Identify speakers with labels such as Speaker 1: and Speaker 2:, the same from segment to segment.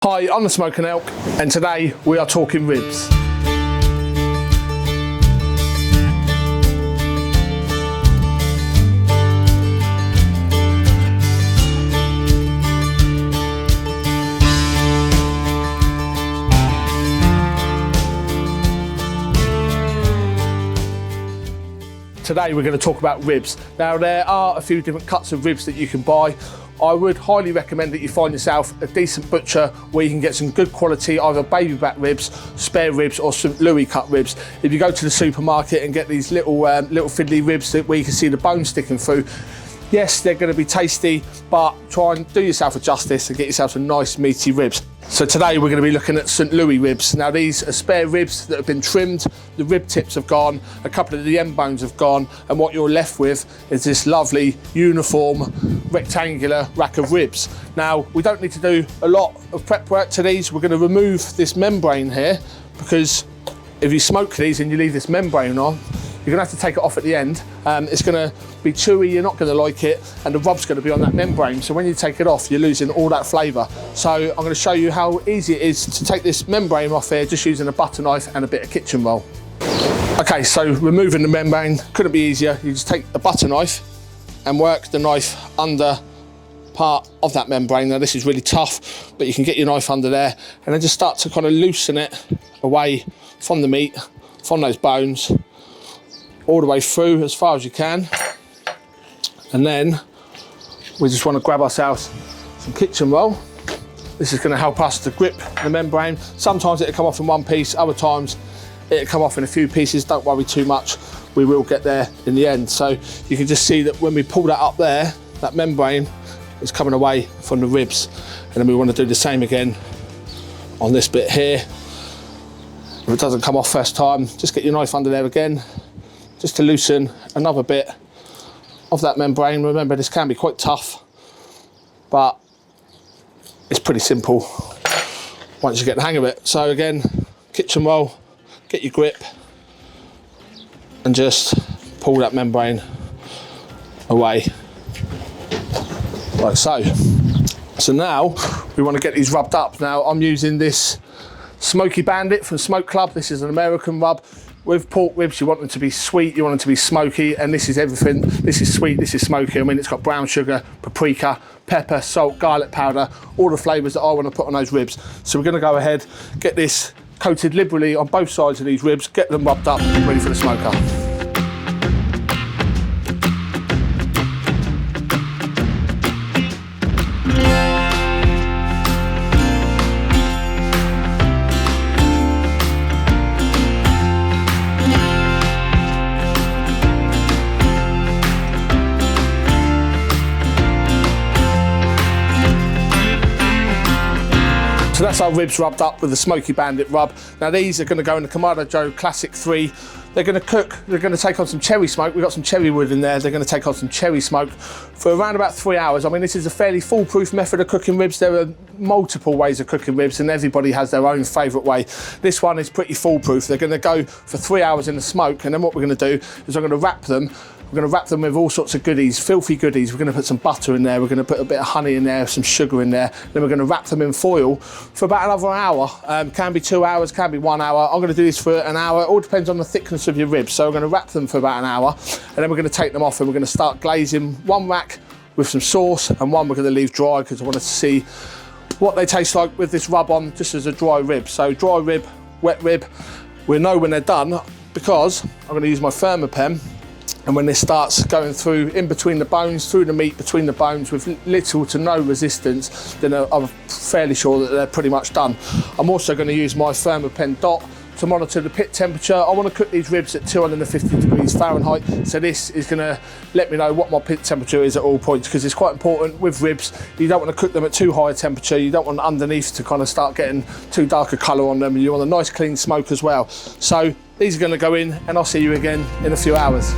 Speaker 1: Hi, I'm the Smoking Elk, and today we are talking ribs. Today we're going to talk about ribs. Now there are a few different cuts of ribs that you can buy. I would highly recommend that you find yourself a decent butcher where you can get some good quality, either baby back ribs, spare ribs or St. Louis cut ribs. If you go to the supermarket and get these little fiddly ribs where you can see the bone sticking through, yes, they're going to be tasty, but try and do yourself a justice and get yourself some nice meaty ribs. So today we're going to be looking at St. Louis ribs. Now these are spare ribs that have been trimmed, the rib tips have gone, a couple of the end bones have gone, and what you're left with is this lovely, uniform, rectangular rack of ribs. Now we don't need to do a lot of prep work to these. We're going to remove this membrane here, because if you smoke these and you leave this membrane on, you're going to have to take it off at the end. It's going to be chewy, you're not going to like it, and the rub's going to be on that membrane. So when you take it off, you're losing all that flavour. So I'm going to show you how easy it is to take this membrane off here, just using a butter knife and a bit of kitchen roll. Okay, so removing the membrane couldn't be easier. You just take a butter knife and work the knife under part of that membrane. Now this is really tough, but you can get your knife under there and then just start to kind of loosen it away from the meat, from those bones, all the way through as far as you can. And then we just want to grab ourselves some kitchen roll. This is going to help us to grip the membrane. Sometimes it'll come off in one piece, other times it'll come off in a few pieces. Don't worry too much, we will get there in the end. So you can just see that when we pull that up there, that membrane is coming away from the ribs. And then we want to do the same again on this bit here. If it doesn't come off first time, just get your knife under there again, just to loosen another bit of that membrane. Remember, this can be quite tough, but it's pretty simple once you get the hang of it. So again, kitchen roll, get your grip, and just pull that membrane away, like so. So now we want to get these rubbed up. Now I'm using this Smokey Bandit from Smoke Club. This is an American rub. With pork ribs, you want them to be sweet, you want them to be smoky, and this is everything. This is sweet, this is smoky. I mean, it's got brown sugar, paprika, pepper, salt, garlic powder, all the flavours that I want to put on those ribs. So we're going to go ahead, get this coated liberally on both sides of these ribs, get them rubbed up, ready for the smoker. So that's our ribs rubbed up with the Smokey Bandit rub. Now these are going to go in the Kamado Joe Classic 3. They're going to cook, they're going to take on some cherry smoke. We've got some cherry wood in there. They're going to take on some cherry smoke for around about 3 hours. I mean, this is a fairly foolproof method of cooking ribs. There are multiple ways of cooking ribs and everybody has their own favourite way. This one is pretty foolproof. They're going to go for 3 hours in the smoke, and then what we're going to do is I'm going to wrap them. We're going to wrap them with all sorts of goodies, filthy goodies. We're going to put some butter in there. We're going to put a bit of honey in there, some sugar in there. Then we're going to wrap them in foil for about another hour. Can be 2 hours, can be 1 hour. I'm going to do this for an hour. It all depends on the thickness of your ribs. So we're going to wrap them for about an hour, and then we're going to take them off and we're going to start glazing one rack with some sauce and one we're going to leave dry, because I wanted to see what they taste like with this rub on just as a dry rib. So dry rib, wet rib, we'll know when they're done, because I'm going to use my Thermapen. And when this starts going through in between the bones, through the meat between the bones with little to no resistance, then I'm fairly sure that they're pretty much done. I'm also going to use my Thermapen Dot to monitor the pit temperature. I want to cook these ribs at 250 degrees Fahrenheit, so this is going to let me know what my pit temperature is at all points, because it's quite important with ribs. You don't want to cook them at too high a temperature. You don't want underneath to kind of start getting too dark a colour on them. You want a nice clean smoke as well. So these are going to go in, and I'll see you again in a few hours.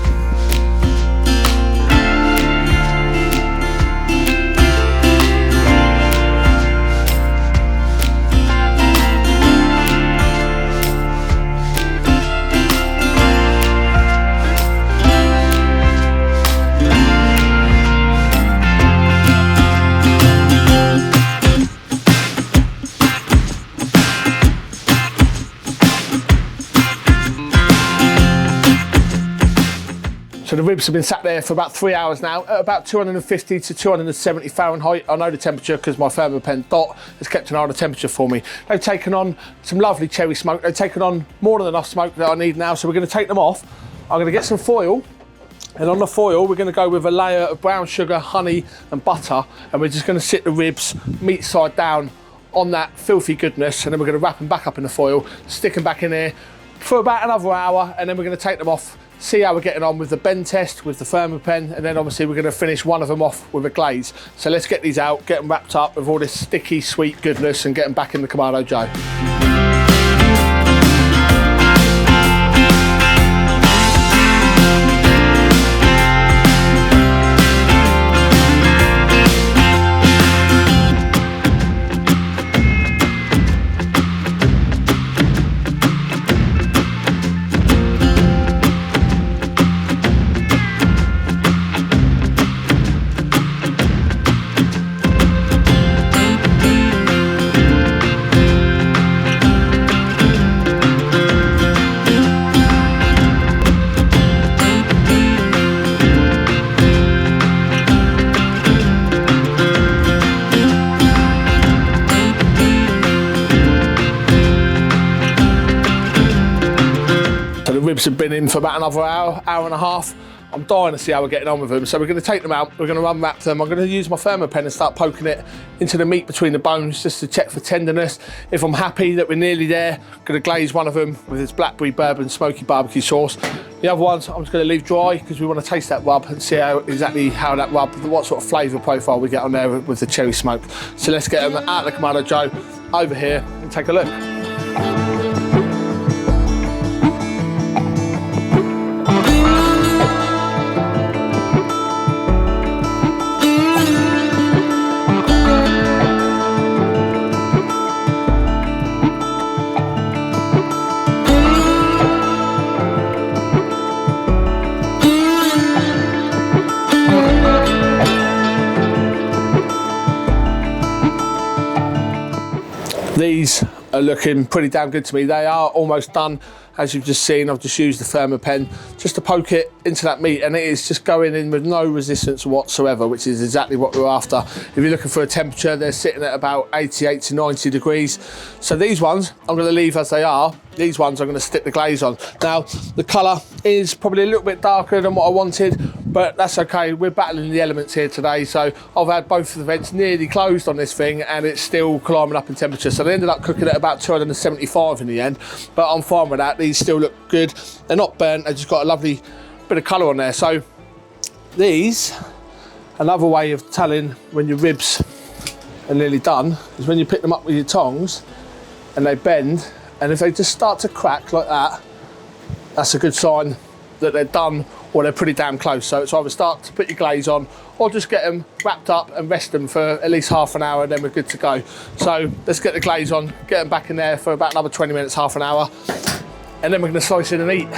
Speaker 1: So the ribs have been sat there for about 3 hours now at about 250 to 270 Fahrenheit. I know the temperature because my Thermapen Dot has kept an eye on the temperature for me. They've taken on some lovely cherry smoke. They've taken on more than enough smoke that I need now. So we're going to take them off. I'm going to get some foil. And on the foil, we're going to go with a layer of brown sugar, honey and butter. And we're just going to sit the ribs meat side down on that filthy goodness. And then we're going to wrap them back up in the foil, stick them back in there for about another hour. And then we're going to take them off, see how we're getting on with the bend test, with the Thermapen. And then obviously we're going to finish one of them off with a glaze. So let's get these out, get them wrapped up with all this sticky, sweet goodness and get them back in the Kamado Joe. Ribs have been in for about another hour and a half. I'm dying to see how we're getting on with them. So we're going to take them out, we're going to unwrap them. I'm going to use my Thermapen and start poking it into the meat between the bones just to check for tenderness. If I'm happy that we're nearly there, I'm going to glaze one of them with this blackberry bourbon smoky barbecue sauce. The other ones I'm just going to leave dry because we want to taste that rub and see exactly how that rub, what sort of flavour profile we get on there with the cherry smoke. So let's get them out of the Kamado Joe over here and take a look. These are looking pretty damn good to me. They are almost done. As you've just seen, I've just used the Thermapen just to poke it into that meat, and it is just going in with no resistance whatsoever, which is exactly what we're after. If you're looking for a temperature, they're sitting at about 88 to 90 degrees. So these ones, I'm going to leave as they are. These ones I'm going to stick the glaze on. Now, the colour is probably a little bit darker than what I wanted, but that's okay. We're battling the elements here today. So I've had both of the vents nearly closed on this thing, and it's still climbing up in temperature. So they ended up cooking at about 275 in the end, but I'm fine with that. These still look good. They're not burnt, they've just got a lovely bit of colour on there. So these, another way of telling when your ribs are nearly done is when you pick them up with your tongs and they bend, and if they just start to crack like that, that's a good sign that they're done or they're pretty damn close. So it's either start to put your glaze on or just get them wrapped up and rest them for at least half an hour, and then we're good to go. So let's get the glaze on, get them back in there for about another 20 minutes, half an hour, and then we're going to slice it and eat.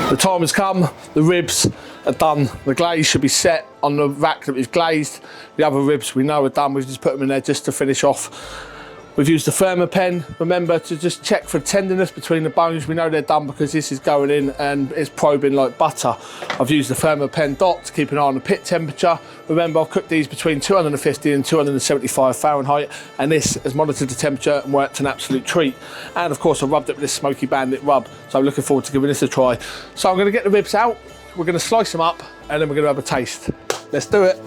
Speaker 1: The time has come, the ribs are done. The glaze should be set on the rack that we've glazed. The other ribs we know are done, we've just put them in there just to finish off. We've used the Thermapen. Remember to just check for tenderness between the bones. We know they're done because this is going in and it's probing like butter. I've used the Thermapen Dot to keep an eye on the pit temperature. Remember, I've cooked these between 250 and 275 Fahrenheit, and this has monitored the temperature and worked an absolute treat. And of course, I rubbed it with this Smokey Bandit rub, so I'm looking forward to giving this a try. So I'm going to get the ribs out, we're going to slice them up, and then we're going to have a taste. Let's do it.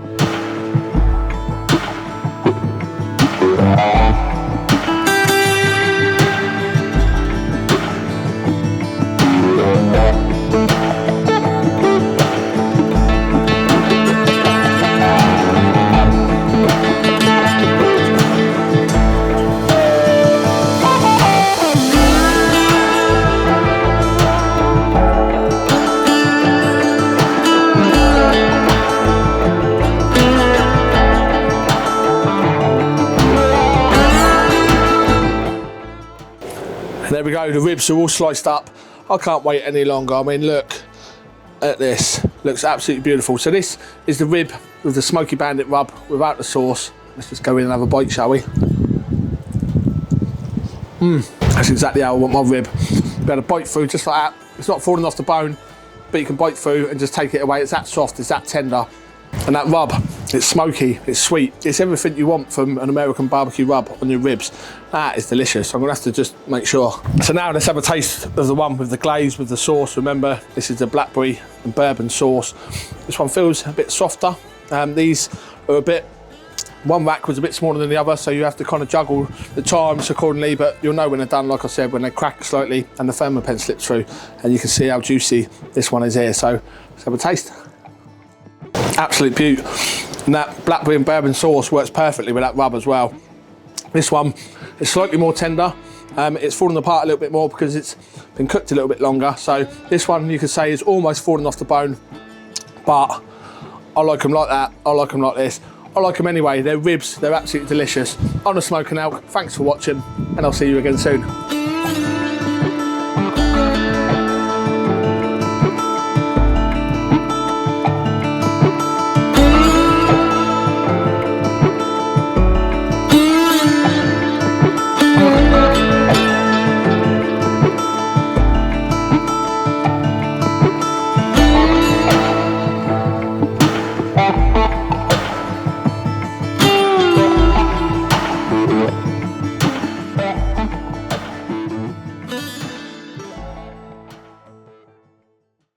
Speaker 1: There we go, the ribs are all sliced up. I can't wait any longer. I mean, look, at this. Looks absolutely beautiful. So this is the rib with the Smokey Bandit rub without the sauce. Let's just go in and have a bite, shall we? That's exactly how I want my rib. Be able to bite through just like that. It's not falling off the bone, but you can bite through and just take it away. It's that soft, it's that tender. And that rub, it's smoky, it's sweet. It's everything you want from an American barbecue rub on your ribs. That is delicious. I'm gonna have to just make sure. So now let's have a taste of the one with the glaze, with the sauce. Remember, this is the blackberry and bourbon sauce. This one feels a bit softer. These are a bit, one rack was a bit smaller than the other, so you have to kind of juggle the times accordingly, but you'll know when they're done, like I said, when they crack slightly and the Thermapen slips through, and you can see how juicy this one is here. So let's have a taste. Absolute beaut. And that blackberry and bourbon sauce works perfectly with that rub as well. This one is slightly more tender. It's fallen apart a little bit more because it's been cooked a little bit longer. So this one, you could say, is almost falling off the bone, but I like them like that. I like them like this. I like them anyway. They're ribs. They're absolutely delicious. I'm the Smoking Elk. Thanks for watching, and I'll see you again soon.